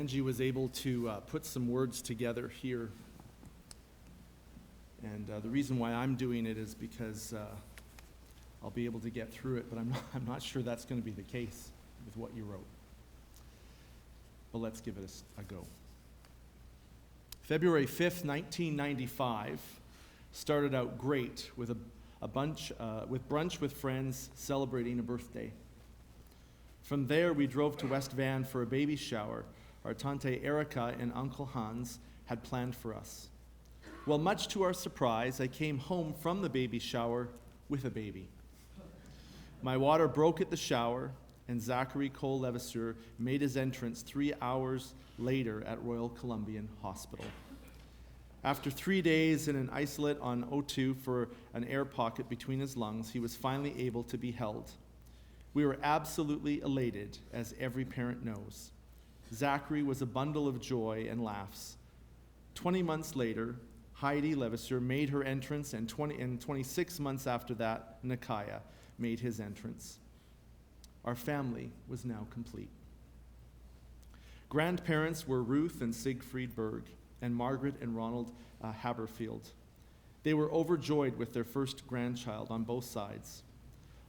Angie was able to put some words together here. And the reason why I'm doing it is because I'll be able to get through it, but I'm not sure that's going to be the case with what you wrote. But let's give it a go. February 5th, 1995 started out great with with brunch with friends celebrating a birthday. From there, we drove to West Van for a baby shower our Tante Erica and Uncle Hans had planned for us. Well, much to our surprise, I came home from the baby shower with a baby. My water broke at the shower, and Zachary Cole Levasseur made his entrance 3 hours later at Royal Columbian Hospital. After 3 days in an isolate on O2 for an air pocket between his lungs, he was finally able to be held. We were absolutely elated, as every parent knows. Zachary was a bundle of joy and laughs. 20 months later, Heidi Levasseur made her entrance, and 26 months after that, Nakaya made his entrance. Our family was now complete. Grandparents were Ruth and Siegfried Berg, and Margaret and Ronald Haberfield. They were overjoyed with their first grandchild on both sides.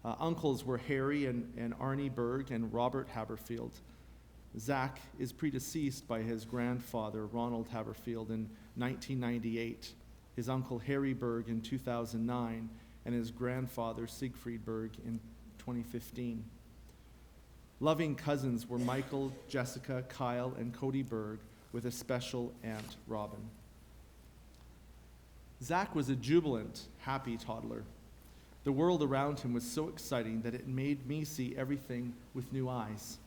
Uncles were Harry and Arnie Berg and Robert Haberfield. Zach is predeceased by his grandfather, Ronald Haberfield, in 1998, his uncle Harry Berg in 2009, and his grandfather, Siegfried Berg, in 2015. Loving cousins were Michael, Jessica, Kyle, and Cody Berg, with a special Aunt Robin. Zach was a jubilant, happy toddler. The world around him was so exciting that it made me see everything with new eyes.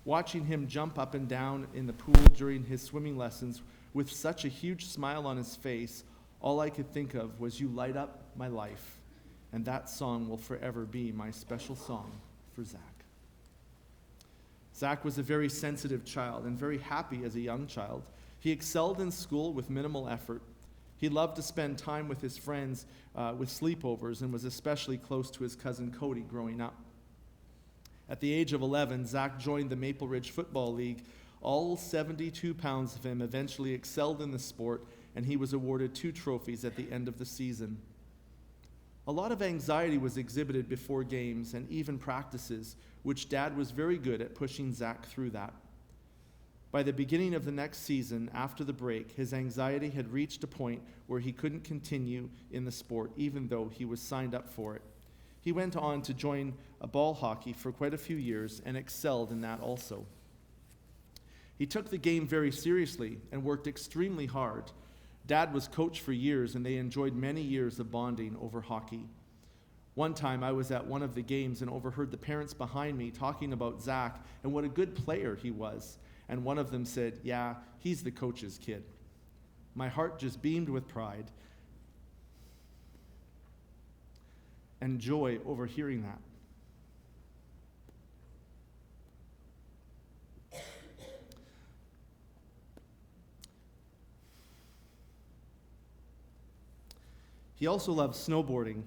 Watching him jump up and down in the pool during his swimming lessons with such a huge smile on his face, all I could think of was "You Light Up My Life," and that song will forever be my special song for Zach. Zach was a very sensitive child and very happy as a young child. He excelled in school with minimal effort. He loved to spend time with his friends with sleepovers and was especially close to his cousin Cody growing up. At the age of 11, Zach joined the Maple Ridge Football League. All 72 pounds of him eventually excelled in the sport, and he was awarded 2 trophies at the end of the season. A lot of anxiety was exhibited before games and even practices, which Dad was very good at pushing Zach through that. By the beginning of the next season, after the break, his anxiety had reached a point where he couldn't continue in the sport, even though he was signed up for it. He went on to join a ball hockey for quite a few years and excelled in that also. He took the game very seriously and worked extremely hard. Dad was coach for years, and they enjoyed many years of bonding over hockey. One time I was at one of the games and overheard the parents behind me talking about Zach and what a good player he was. And one of them said, "Yeah, he's the coach's kid." My heart just beamed with pride and joy over hearing that. He also loved snowboarding,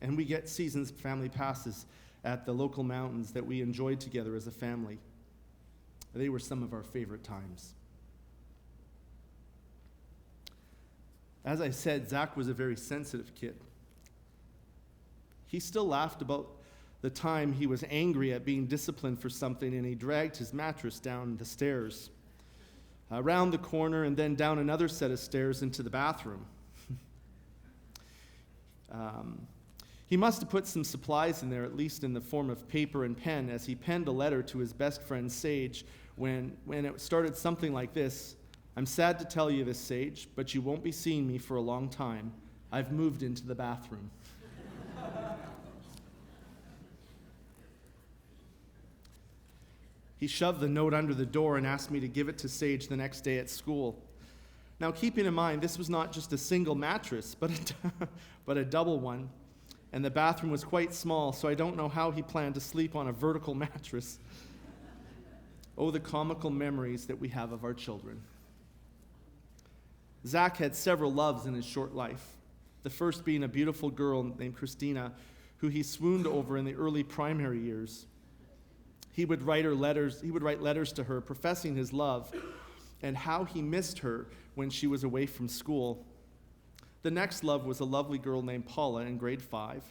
and we get seasons family passes at the local mountains that we enjoyed together as a family. They were some of our favorite times. As I said, Zach was a very sensitive kid. He still laughed about the time he was angry at being disciplined for something, and he dragged his mattress down the stairs, around the corner, and then down another set of stairs into the bathroom. He must have put some supplies in there, at least in the form of paper and pen, as he penned a letter to his best friend Sage when it started something like this: "I'm sad to tell you this, Sage, but you won't be seeing me for a long time. I've moved into the bathroom." He shoved the note under the door and asked me to give it to Sage the next day at school. Now, keeping in mind, this was not just a single mattress, but a double one. And the bathroom was quite small, so I don't know how he planned to sleep on a vertical mattress. Oh, the comical memories that we have of our children. Zach had several loves in his short life, the first being a beautiful girl named Christina, who he swooned over in the early primary years. He would write letters to her professing his love and how he missed her when she was away from school. The next love was a lovely girl named Paula in grade 5.